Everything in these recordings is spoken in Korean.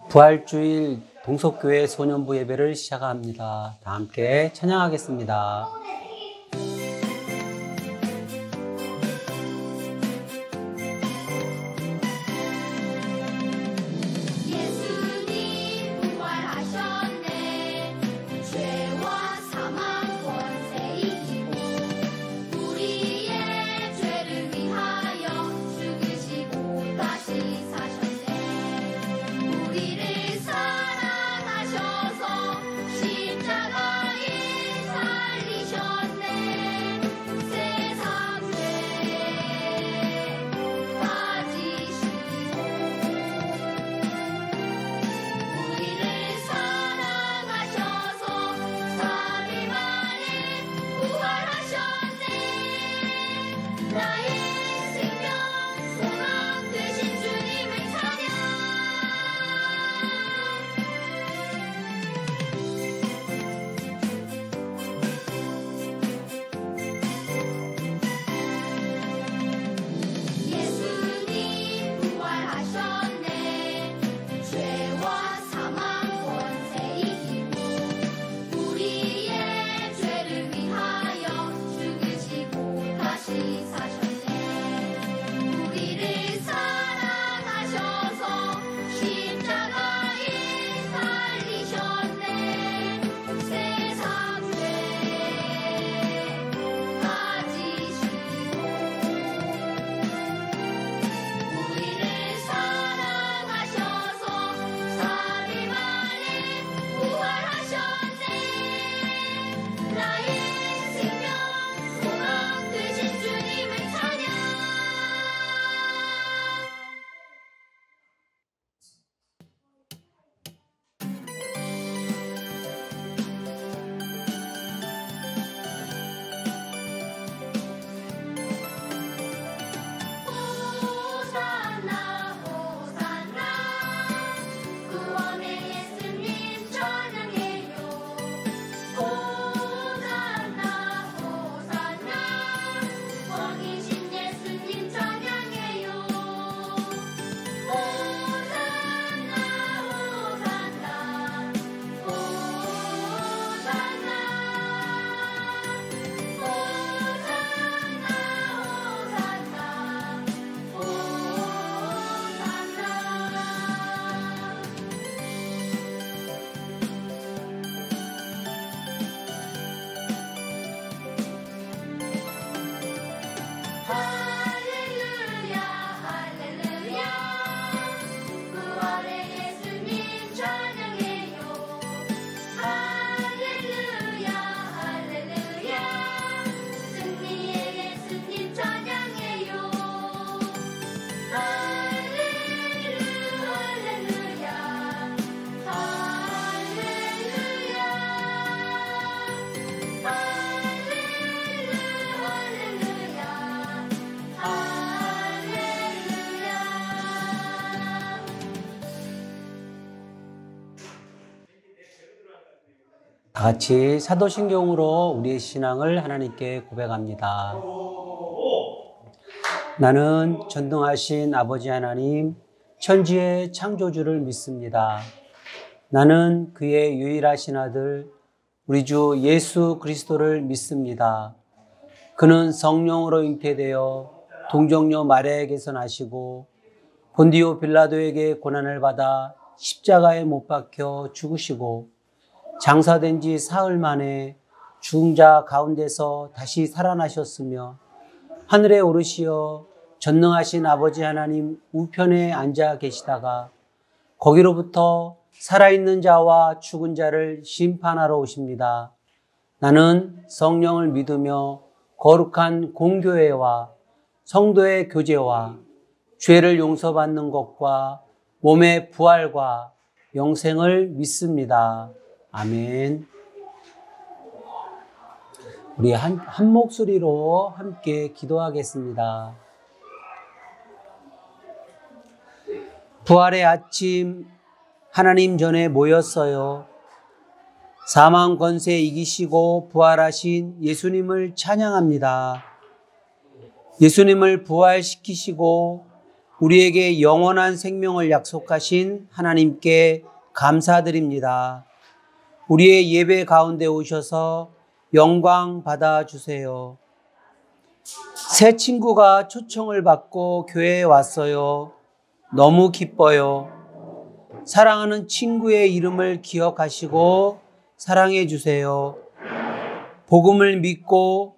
부활주일 동석교회 소년부 예배를 시작합니다. 다 함께 찬양하겠습니다. 다 같이 사도신경으로 우리의 신앙을 하나님께 고백합니다. 나는 전능하신 아버지 하나님, 천지의 창조주를 믿습니다. 나는 그의 유일하신 아들, 우리 주 예수 그리스도를 믿습니다. 그는 성령으로 잉태되어 동정녀 마리아에게서 나시고 본디오 빌라도에게 고난을 받아 십자가에 못 박혀 죽으시고 장사된 지 사흘 만에 죽은 자 가운데서 다시 살아나셨으며 하늘에 오르시어 전능하신 아버지 하나님 우편에 앉아 계시다가 거기로부터 살아있는 자와 죽은 자를 심판하러 오십니다. 나는 성령을 믿으며 거룩한 공교회와 성도의 교제와 죄를 용서받는 것과 몸의 부활과 영생을 믿습니다. 아멘. 우리 한 목소리로 함께 기도하겠습니다. 부활의 아침 하나님 전에 모였어요. 사망 권세 이기시고 부활하신 예수님을 찬양합니다. 예수님을 부활시키시고 우리에게 영원한 생명을 약속하신 하나님께 감사드립니다. 우리의 예배 가운데 오셔서 영광 받아주세요. 새 친구가 초청을 받고 교회에 왔어요. 너무 기뻐요. 사랑하는 친구의 이름을 기억하시고 사랑해 주세요. 복음을 믿고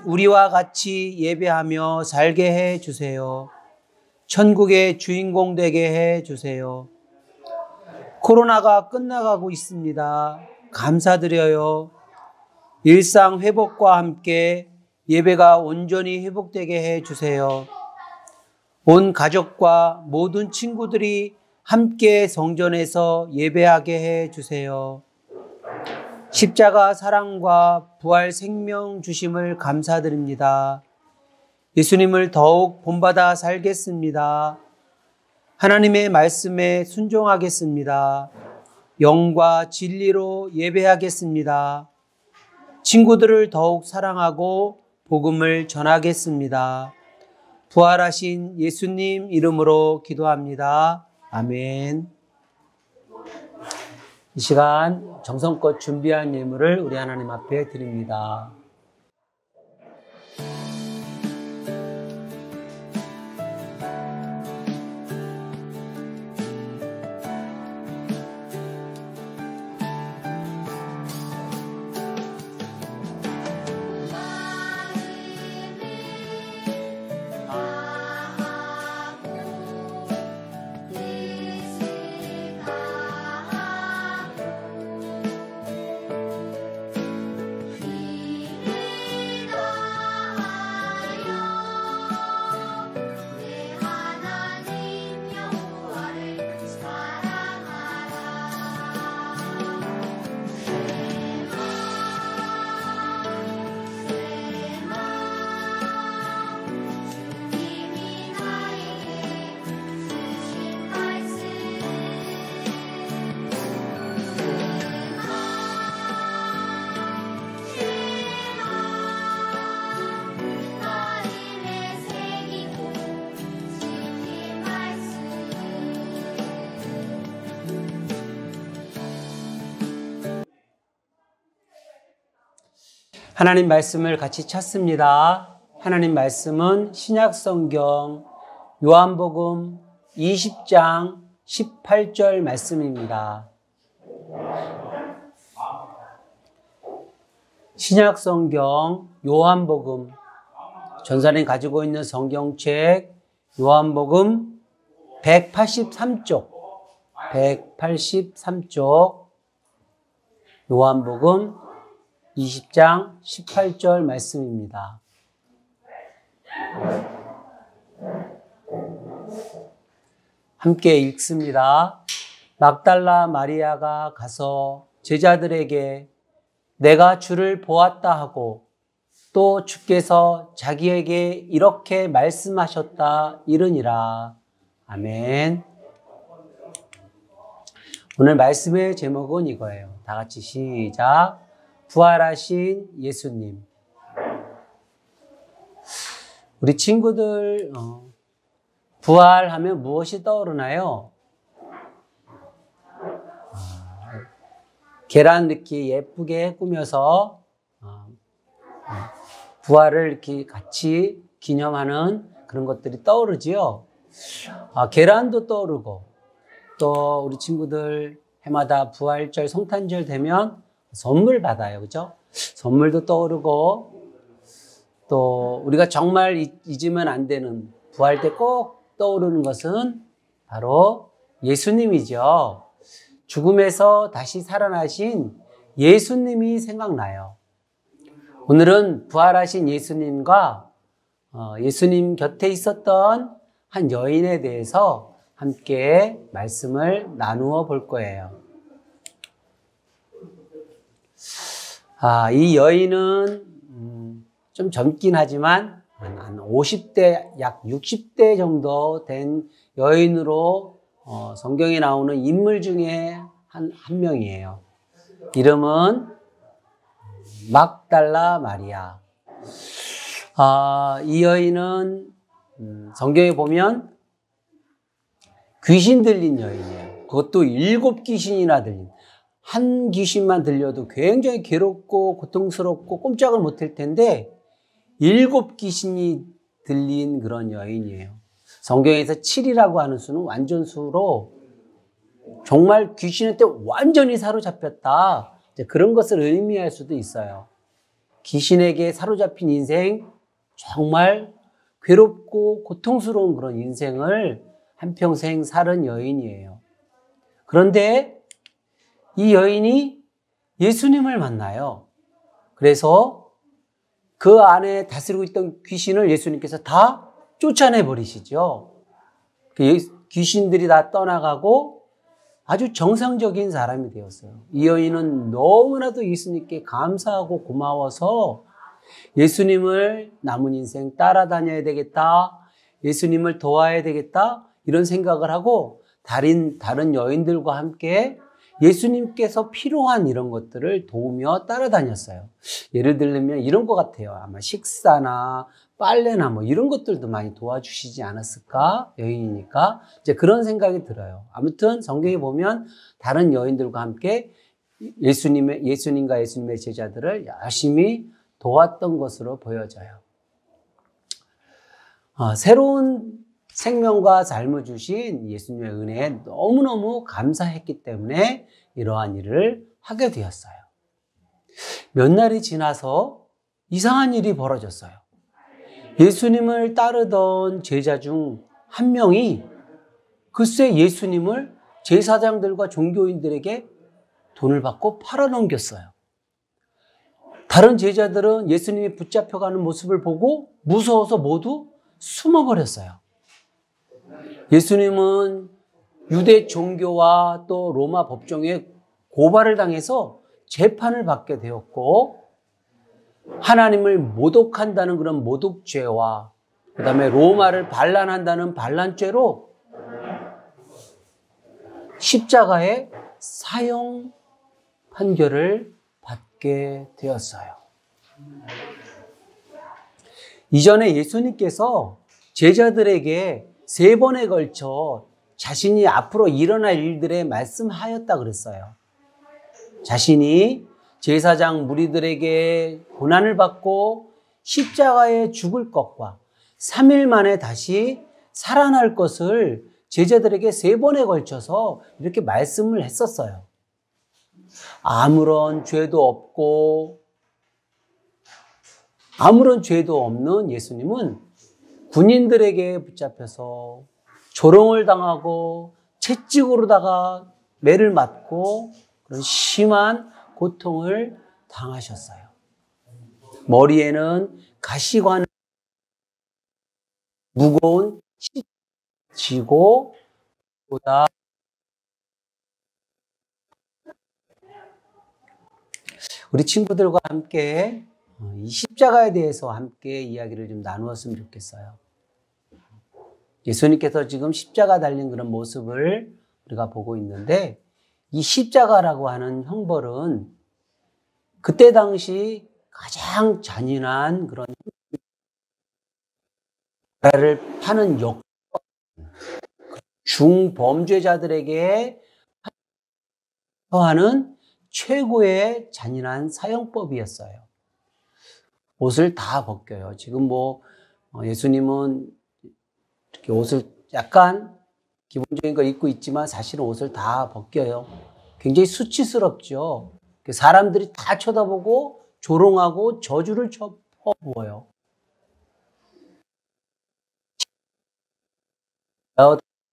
우리와 같이 예배하며 살게 해 주세요. 천국의 주인공 되게 해 주세요. 코로나가 끝나가고 있습니다. 감사드려요. 일상 회복과 함께 예배가 온전히 회복되게 해 주세요. 온 가족과 모든 친구들이 함께 성전에서 예배하게 해 주세요. 십자가 사랑과 부활 생명 주심을 감사드립니다. 예수님을 더욱 본받아 살겠습니다. 하나님의 말씀에 순종하겠습니다. 영과 진리로 예배하겠습니다. 친구들을 더욱 사랑하고 복음을 전하겠습니다. 부활하신 예수님 이름으로 기도합니다. 아멘. 이 시간 정성껏 준비한 예물을 우리 하나님 앞에 드립니다. 하나님 말씀을 같이 찾습니다. 하나님 말씀은 신약성경 요한복음 20장 18절 말씀입니다. 신약성경 요한복음, 전사님 가지고 있는 성경책 요한복음 183쪽 요한복음 20장 18절 말씀입니다. 함께 읽습니다. 막달라 마리아가 가서 제자들에게 내가 주를 보았다 하고 또 주께서 자기에게 이렇게 말씀하셨다 이르니라. 아멘. 오늘 말씀의 제목은 이거예요. 다 같이 시작. 부활하신 예수님. 우리 친구들 부활하면 무엇이 떠오르나요? 계란 이렇게 예쁘게 꾸며서 부활을 이렇게 같이 기념하는 그런 것들이 떠오르지요. 계란도 떠오르고 또 우리 친구들 해마다 부활절, 성탄절 되면 선물 받아요. 그죠? 선물도 떠오르고 또 우리가 정말 잊으면 안 되는 부활 때 꼭 떠오르는 것은 바로 예수님이죠. 죽음에서 다시 살아나신 예수님이 생각나요. 오늘은 부활하신 예수님과 예수님 곁에 있었던 한 여인에 대해서 함께 말씀을 나누어 볼 거예요. 이 여인은 좀 젊긴 하지만 한 50대, 약 60대 정도 된 여인으로 성경에 나오는 인물 중에 한 명이에요. 이름은 막달라 마리아. 이 여인은 성경에 보면 귀신 들린 여인이에요. 그것도 7귀신이나 들린. 한 귀신만 들려도 굉장히 괴롭고 고통스럽고 꼼짝을 못할 텐데 7귀신이 들린 그런 여인이에요. 성경에서 7이라고 하는 수는 완전수로 정말 귀신한테 완전히 사로잡혔다. 그런 것을 의미할 수도 있어요. 귀신에게 사로잡힌 인생, 정말 괴롭고 고통스러운 그런 인생을 한평생 살은 여인이에요. 그런데 이 여인이 예수님을 만나요. 그래서 그 안에 다스리고 있던 귀신을 예수님께서 다 쫓아내 버리시죠. 귀신들이 다 떠나가고 아주 정상적인 사람이 되었어요. 이 여인은 너무나도 예수님께 감사하고 고마워서 예수님을 남은 인생 따라다녀야 되겠다, 예수님을 도와야 되겠다, 이런 생각을 하고 다른 여인들과 함께 예수님께서 필요한 이런 것들을 도우며 따라다녔어요. 예를 들면 이런 것 같아요. 아마 식사나 빨래나 뭐 이런 것들도 많이 도와주시지 않았을까? 여인이니까. 이제 그런 생각이 들어요. 아무튼 성경에 보면 다른 여인들과 함께 예수님과 예수님의 제자들을 열심히 도왔던 것으로 보여져요. 새로운 생명과 삶을 주신 예수님의 은혜에 너무너무 감사했기 때문에 이러한 일을 하게 되었어요. 몇 날이 지나서 이상한 일이 벌어졌어요. 예수님을 따르던 제자 중 한 명이 글쎄 예수님을 제사장들과 종교인들에게 돈을 받고 팔아넘겼어요. 다른 제자들은 예수님이 붙잡혀가는 모습을 보고 무서워서 모두 숨어버렸어요. 예수님은 유대 종교와 또 로마 법정에 고발을 당해서 재판을 받게 되었고, 하나님을 모독한다는 그런 모독죄와 그 다음에 로마를 반란한다는 반란죄로 십자가의 사형 판결을 받게 되었어요. 이전에 예수님께서 제자들에게 3번에 걸쳐 자신이 앞으로 일어날 일들에 말씀하였다 그랬어요. 자신이 제사장 무리들에게 고난을 받고 십자가에 죽을 것과 3일 만에 다시 살아날 것을 제자들에게 3번에 걸쳐서 이렇게 말씀을 했었어요. 아무런 죄도 없는 예수님은 군인들에게 붙잡혀서 조롱을 당하고 채찍으로다가 매를 맞고 그런 심한 고통을 당하셨어요. 머리에는 가시관을 무거운 지고 보다 우리 친구들과 함께 이 십자가에 대해서 함께 이야기를 좀 나누었으면 좋겠어요. 예수님께서 지금 십자가 달린 그런 모습을 우리가 보고 있는데, 이 십자가라고 하는 형벌은 그때 당시 가장 잔인한 그런 나라를 파는 중범죄자들에게 하는 최고의 잔인한 사형법이었어요. 옷을 다 벗겨요. 지금 예수님은 이렇게 옷을 약간 기본적인 거 입고 있지만 사실은 옷을 다 벗겨요. 굉장히 수치스럽죠. 사람들이 다 쳐다보고 조롱하고 저주를 쳐부어요.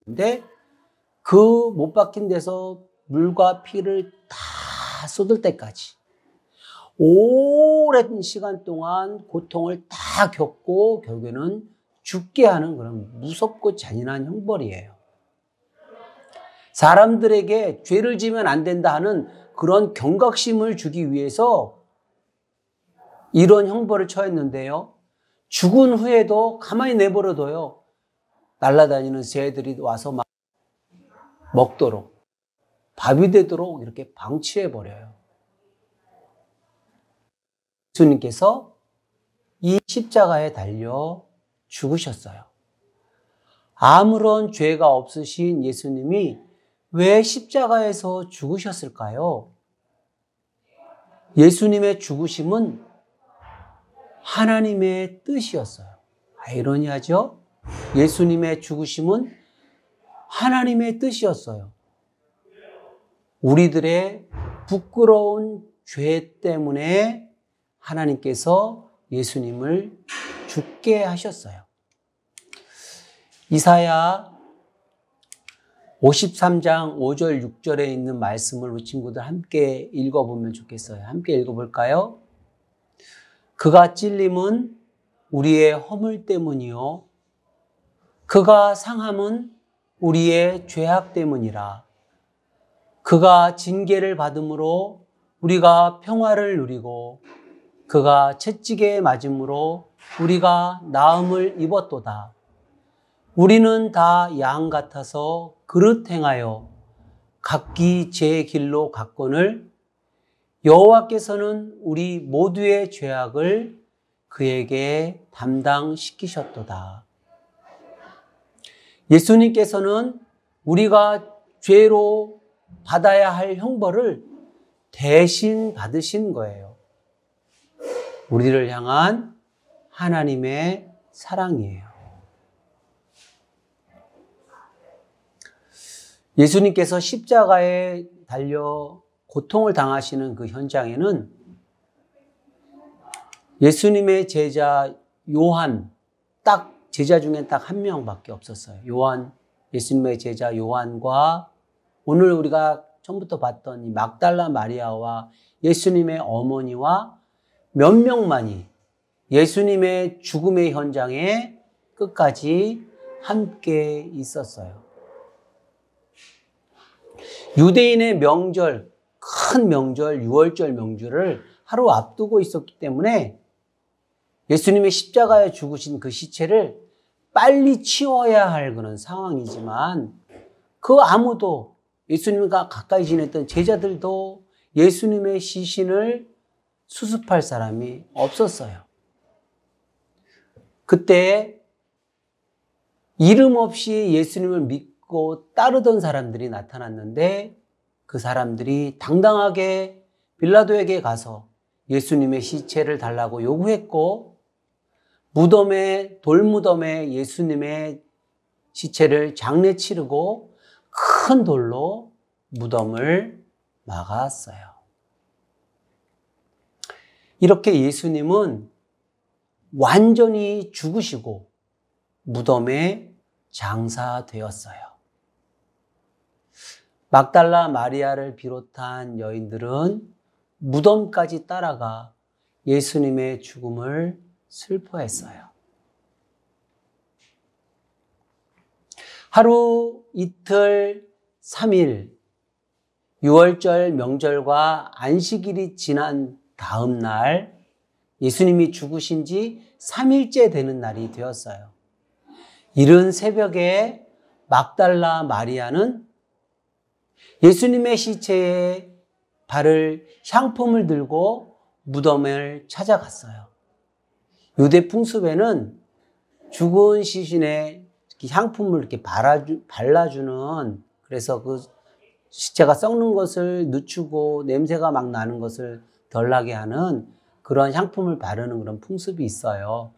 근데 그 못 박힌 데서 물과 피를 다 쏟을 때까지 오랜 시간 동안 고통을 다 겪고 결국에는 죽게 하는 그런 무섭고 잔인한 형벌이에요. 사람들에게 죄를 지면 안 된다 하는 그런 경각심을 주기 위해서 이런 형벌을 처했는데요. 죽은 후에도 가만히 내버려둬요. 날아다니는 새들이 와서 막 먹도록, 밥이 되도록 이렇게 방치해버려요. 예수님께서 이 십자가에 달려 죽으셨어요. 아무런 죄가 없으신 예수님이 왜 십자가에서 죽으셨을까요? 예수님의 죽으심은 하나님의 뜻이었어요. 아이러니하죠? 예수님의 죽으심은 하나님의 뜻이었어요. 우리들의 부끄러운 죄 때문에 하나님께서 예수님을 죽게 하셨어요. 이사야 53장 5절 6절에 있는 말씀을 우리 친구들 함께 읽어보면 좋겠어요. 함께 읽어볼까요? 그가 찔림은 우리의 허물 때문이요 그가 상함은 우리의 죄악 때문이라. 그가 징계를 받음으로 우리가 평화를 누리고 그가 채찍에 맞음으로 우리가 나음을 입었도다. 우리는 다 양 같아서 그릇 행하여 각기 제 길로 갔거늘 여호와께서는 우리 모두의 죄악을 그에게 담당시키셨도다. 예수님께서는 우리가 죄로 받아야 할 형벌을 대신 받으신 거예요. 우리를 향한 하나님의 사랑이에요. 예수님께서 십자가에 달려 고통을 당하시는 그 현장에는 예수님의 제자 요한, 제자 중에 딱 한 명밖에 없었어요. 예수님의 제자 요한과 오늘 우리가 처음부터 봤던 이 막달라 마리아와 예수님의 어머니와 몇 명만이 예수님의 죽음의 현장에 끝까지 함께 있었어요. 유대인의 명절, 큰 명절, 유월절 명절을 하루 앞두고 있었기 때문에 예수님의 십자가에 죽으신 그 시체를 빨리 치워야 할 그런 상황이지만 그 아무도 예수님과 가까이 지냈던 제자들도 예수님의 시신을 수습할 사람이 없었어요. 그때 이름 없이 예수님을 믿고 따르던 사람들이 나타났는데 그 사람들이 당당하게 빌라도에게 가서 예수님의 시체를 달라고 요구했고 돌무덤에 예수님의 시체를 장례 치르고 큰 돌로 무덤을 막았어요. 이렇게 예수님은 완전히 죽으시고 무덤에 장사되었어요. 막달라 마리아를 비롯한 여인들은 무덤까지 따라가 예수님의 죽음을 슬퍼했어요. 하루, 이틀, 3일, 유월절 명절과 안식일이 지난 다음 날 예수님이 죽으신 지 3일째 되는 날이 되었어요. 이른 새벽에 막달라 마리아는 예수님의 시체에 바를 향품을 들고 무덤을 찾아갔어요. 유대 풍습에는 죽은 시신에 향품을 이렇게 발라주는, 그래서 그 시체가 썩는 것을 늦추고 냄새가 막 나는 것을 덜 나게 하는 그런 향품을 바르는 그런 풍습이 있어요.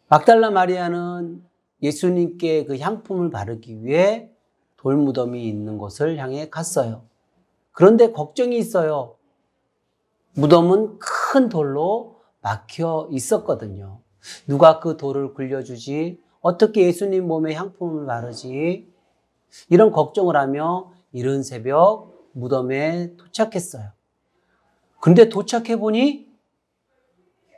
막달라 마리아는 예수님께 그 향품을 바르기 위해 돌무덤이 있는 곳을 향해 갔어요. 그런데 걱정이 있어요. 무덤은 큰 돌로 막혀 있었거든요. 누가 그 돌을 굴려주지? 어떻게 예수님 몸에 향품을 바르지? 이런 걱정을 하며 이른 새벽 무덤에 도착했어요. 그런데 도착해보니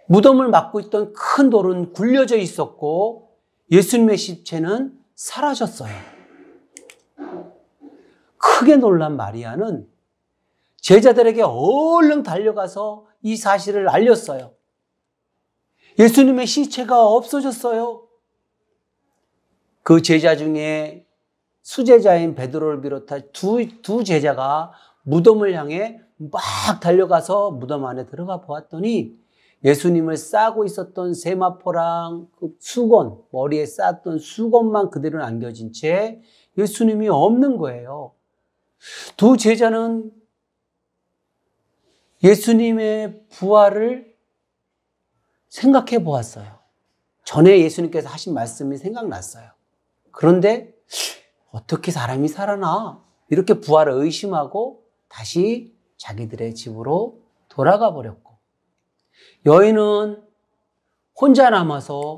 무덤을 막고 있던 큰 돌은 굴려져 있었고 예수님의 시체는 사라졌어요. 크게 놀란 마리아는 제자들에게 얼른 달려가서 이 사실을 알렸어요. 예수님의 시체가 없어졌어요. 그 제자 중에 수제자인 베드로를 비롯한 두 제자가 무덤을 향해 막 달려가서 무덤 안에 들어가 보았더니 예수님을 싸고 있었던 세마포랑 그 수건, 머리에 쌓았던 수건만 그대로 남겨진 채 예수님이 없는 거예요. 두 제자는 예수님의 부활을 생각해 보았어요. 전에 예수님께서 하신 말씀이 생각났어요. 그런데 어떻게 사람이 살아나? 이렇게 부활을 의심하고 다시 자기들의 집으로 돌아가 버렸고, 여인은 혼자 남아서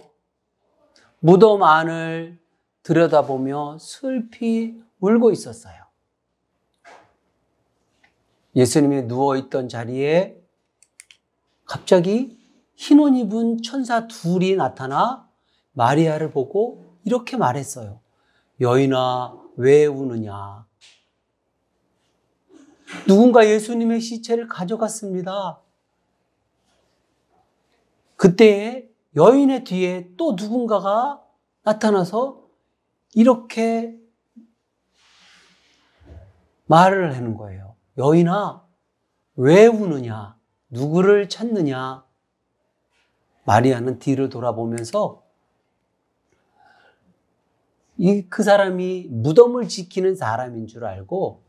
무덤 안을 들여다보며 슬피 울고 있었어요. 예수님이 누워있던 자리에 갑자기 흰 옷 입은 천사 둘이 나타나 마리아를 보고 이렇게 말했어요. 여인아, 왜 우느냐? 누군가 예수님의 시체를 가져갔습니다. 그때 여인의 뒤에 또 누군가가 나타나서 이렇게 말을 하는 거예요. 여인아, 왜 우느냐? 누구를 찾느냐? 마리아는 뒤를 돌아보면서 그 사람이 무덤을 지키는 사람인 줄 알고,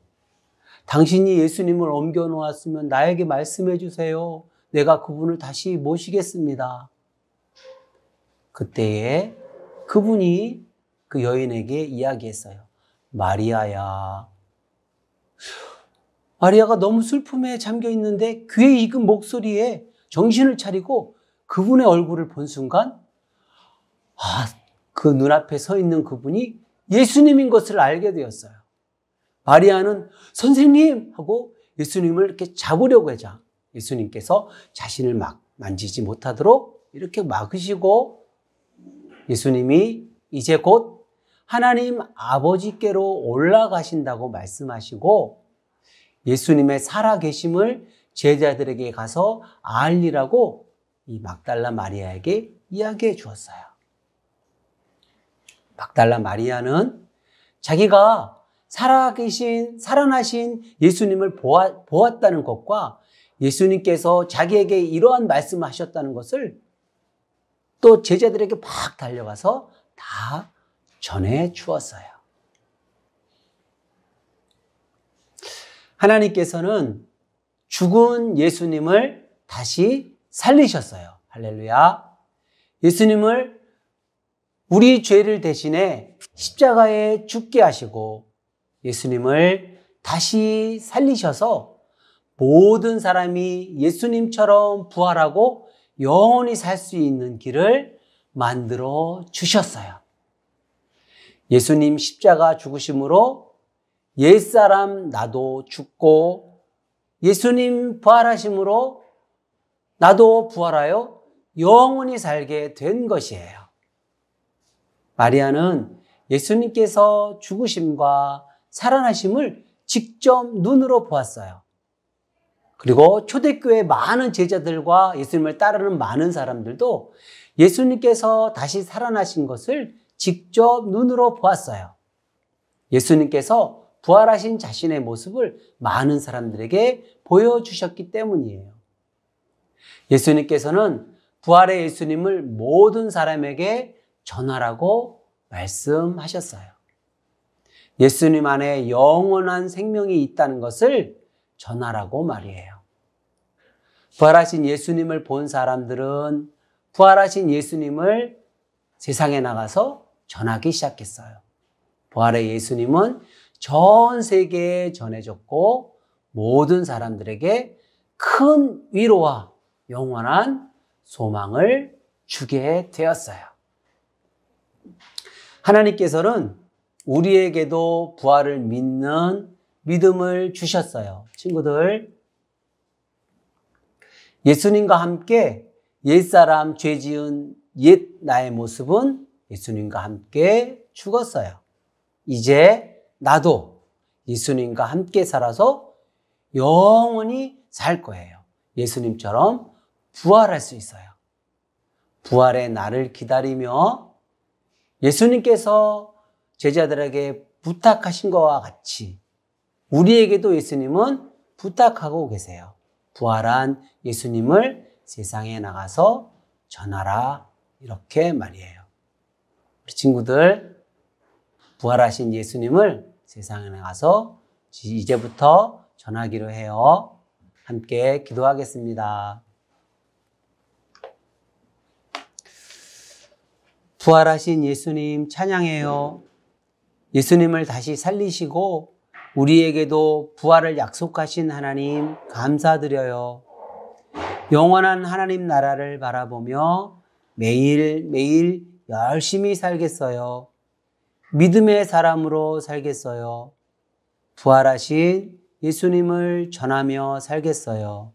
당신이 예수님을 옮겨 놓았으면 나에게 말씀해 주세요. 내가 그분을 다시 모시겠습니다. 그때에 그분이 그 여인에게 이야기했어요. 마리아야. 마리아가 너무 슬픔에 잠겨 있는데 귀에 익은 목소리에 정신을 차리고 그분의 얼굴을 본 순간, 그 눈앞에 서 있는 그분이 예수님인 것을 알게 되었어요. 마리아는 선생님! 하고 예수님을 이렇게 잡으려고 하자 예수님께서 자신을 막 만지지 못하도록 이렇게 막으시고, 예수님이 이제 곧 하나님 아버지께로 올라가신다고 말씀하시고, 예수님의 살아계심을 제자들에게 가서 알리라고 이 막달라 마리아에게 이야기해 주었어요. 막달라 마리아는 자기가 살아나신 예수님을 보았다는 것과 예수님께서 자기에게 이러한 말씀을 하셨다는 것을 또 제자들에게 막 달려가서 다 전해 주었어요. 하나님께서는 죽은 예수님을 다시 살리셨어요. 할렐루야. 예수님을 우리 죄를 대신해 십자가에 죽게 하시고 예수님을 다시 살리셔서 모든 사람이 예수님처럼 부활하고 영원히 살 수 있는 길을 만들어 주셨어요. 예수님 십자가 죽으심으로 옛사람 나도 죽고, 예수님 부활하심으로 나도 부활하여 영원히 살게 된 것이에요. 마리아는 예수님께서 죽으심과 살아나심을 직접 눈으로 보았어요. 그리고 초대교회 많은 제자들과 예수님을 따르는 많은 사람들도 예수님께서 다시 살아나신 것을 직접 눈으로 보았어요. 예수님께서 부활하신 자신의 모습을 많은 사람들에게 보여주셨기 때문이에요. 예수님께서는 부활의 예수님을 모든 사람에게 전하라고 말씀하셨어요. 예수님 안에 영원한 생명이 있다는 것을 전하라고 말이에요. 부활하신 예수님을 본 사람들은 부활하신 예수님을 세상에 나가서 전하기 시작했어요. 부활의 예수님은 전 세계에 전해졌고 모든 사람들에게 큰 위로와 영원한 소망을 주게 되었어요. 하나님께서는 우리에게도 부활을 믿는 믿음을 주셨어요. 친구들, 예수님과 함께 옛사람 죄 지은 옛 나의 모습은 예수님과 함께 죽었어요. 이제 나도 예수님과 함께 살아서 영원히 살 거예요. 예수님처럼 부활할 수 있어요. 부활의 날을 기다리며 예수님께서 제자들에게 부탁하신 것과 같이 우리에게도 예수님은 부탁하고 계세요. 부활한 예수님을 세상에 나가서 전하라. 이렇게 말이에요. 우리 친구들, 부활하신 예수님을 세상에 나가서 이제부터 전하기로 해요. 함께 기도하겠습니다. 부활하신 예수님 찬양해요. 예수님을 다시 살리시고 우리에게도 부활을 약속하신 하나님 감사드려요. 영원한 하나님 나라를 바라보며 매일매일 열심히 살겠어요. 믿음의 사람으로 살겠어요. 부활하신 예수님을 전하며 살겠어요.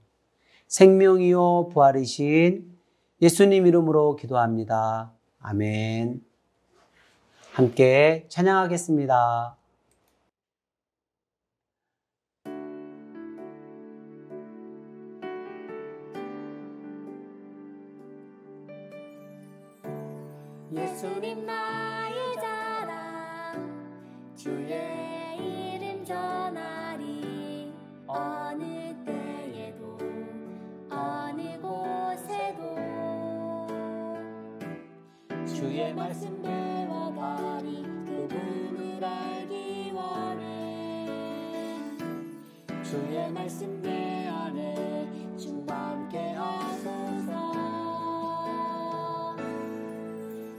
생명이요 부활이신 예수님 이름으로 기도합니다. 아멘. 함께 찬양하겠습니다. 예수님 나의 자랑, 주의 이름 전하리. 어느 때에도 어느 곳에도 주의 말씀 배워가리. 그분을 알기 원해. 주의 말씀 내 안에 충만케 하소서.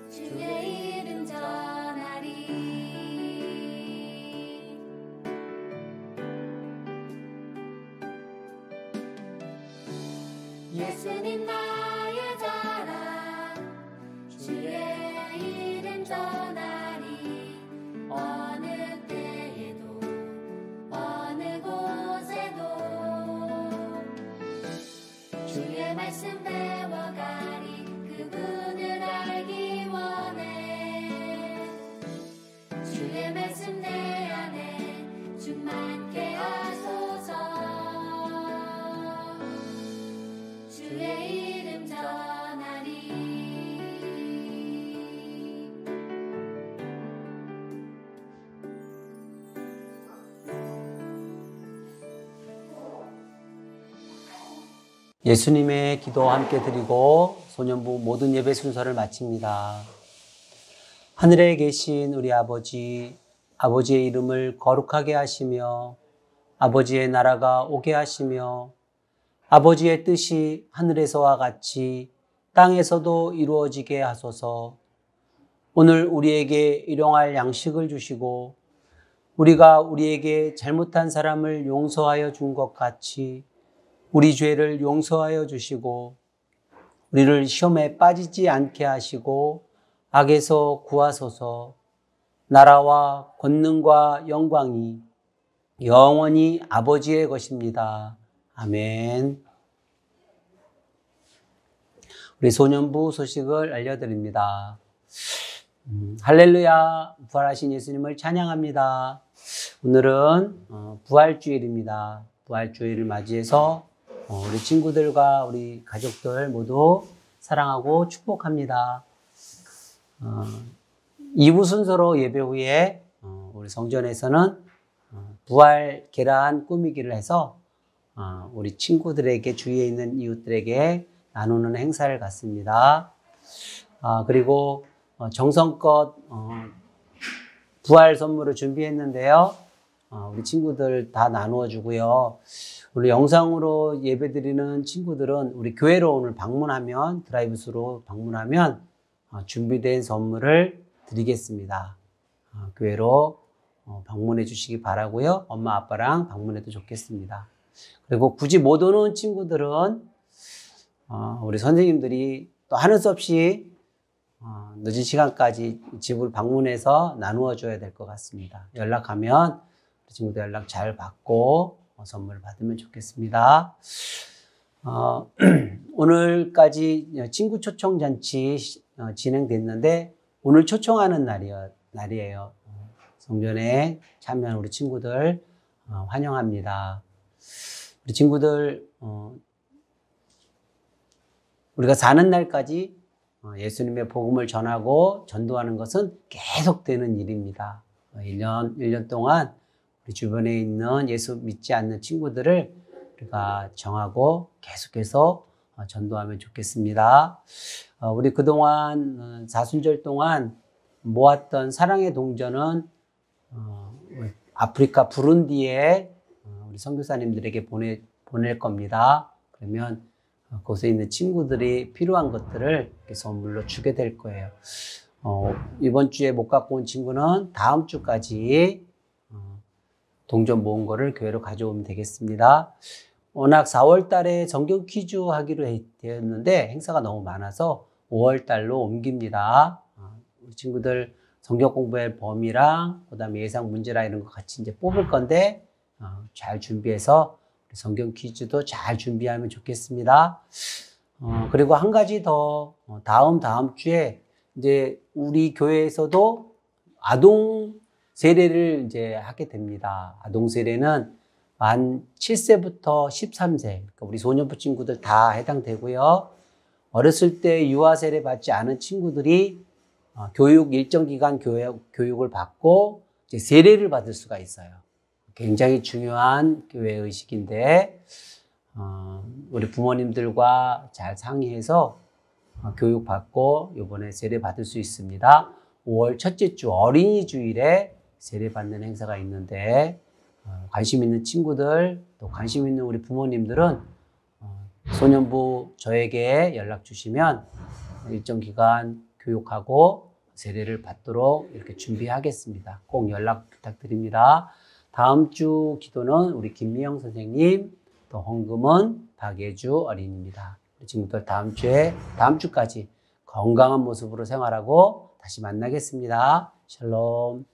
주의 이름 전하리. 예수님 나의 자랑, 주의 이름 전하리. 어느 때에도 어느 곳에도 주의 말씀 배워가리. 그분을 알기 원해. 주의 말씀 내 안에 충만케 하소서. 주의 이름 전하리. 예수님의 기도 함께 드리고 소년부 모든 예배 순서를 마칩니다. 하늘에 계신 우리 아버지, 아버지의 이름을 거룩하게 하시며 아버지의 나라가 오게 하시며 아버지의 뜻이 하늘에서와 같이 땅에서도 이루어지게 하소서. 오늘 우리에게 일용할 양식을 주시고 우리가 우리에게 잘못한 사람을 용서하여 준 것 같이 우리 죄를 용서하여 주시고 우리를 시험에 빠지지 않게 하시고 악에서 구하소서. 나라와 권능과 영광이 영원히 아버지의 것입니다. 아멘. 우리 소년부 소식을 알려드립니다. 할렐루야, 부활하신 예수님을 찬양합니다. 오늘은 부활주일입니다. 부활주일을 맞이해서 우리 친구들과 우리 가족들 모두 사랑하고 축복합니다. 2부 순서로 예배 후에 우리 성전에서는 부활 계란 꾸미기를 해서 우리 친구들에게 주위에 있는 이웃들에게 나누는 행사를 갖습니다. 그리고 정성껏 부활 선물을 준비했는데요. 우리 친구들 다 나누어 주고요. 우리 영상으로 예배드리는 친구들은 우리 교회로 오늘 방문하면, 드라이브스루로 방문하면 준비된 선물을 드리겠습니다. 교회로 방문해 주시기 바라고요. 엄마 아빠랑 방문해도 좋겠습니다. 그리고 굳이 못 오는 친구들은 우리 선생님들이 또 하는 수 없이 늦은 시간까지 집을 방문해서 나누어 줘야 될 것 같습니다. 연락하면 우리 친구들 연락 잘 받고 선물을 받으면 좋겠습니다. 오늘까지 친구 초청 잔치 진행됐는데 오늘 초청하는 날이에요. 성전에 참여한 우리 친구들 환영합니다. 우리 친구들 우리가 사는 날까지 예수님의 복음을 전하고 전도하는 것은 계속되는 일입니다. 1년 동안 우리 주변에 있는 예수 믿지 않는 친구들을 우리가 정하고 계속해서 전도하면 좋겠습니다. 우리 그동안 사순절 동안 모았던 사랑의 동전은 아프리카 부룬디에 우리 선교사님들에게 보낼 겁니다. 그러면 거기에 있는 친구들이 필요한 것들을 이렇게 선물로 주게 될 거예요. 이번 주에 못 갖고 온 친구는 다음 주까지 동전 모은 거를 교회로 가져오면 되겠습니다. 워낙 4월 달에 성경 퀴즈 하기로 되었는데 행사가 너무 많아서 5월 달로 옮깁니다. 우리 친구들 성경 공부할 범위랑 그다음에 예상 문제랑 이런 거 같이 이제 뽑을 건데 잘 준비해서 성경 퀴즈도 잘 준비하면 좋겠습니다. 그리고 한 가지 더 다음 주에 이제 우리 교회에서도 아동 세례를 이제 하게 됩니다. 아동 세례는 만 7세부터 13세, 그러니까 우리 소년부 친구들 다 해당되고요. 어렸을 때 유아 세례 받지 않은 친구들이 교육 일정 기간 교육을 받고 이제 세례를 받을 수가 있어요. 굉장히 중요한 교회 의식인데 우리 부모님들과 잘 상의해서 교육 받고 이번에 세례 받을 수 있습니다. 5월 첫째 주 어린이 주일에 세례 받는 행사가 있는데 관심 있는 친구들 또 관심 있는 우리 부모님들은 소년부 저에게 연락 주시면 일정 기간 교육하고 세례를 받도록 이렇게 준비하겠습니다. 꼭 연락 부탁드립니다. 다음 주 기도는 우리 김미영 선생님, 또 헌금은 박예주 어린이입니다. 친구들 다음 주까지 건강한 모습으로 생활하고 다시 만나겠습니다. 샬롬.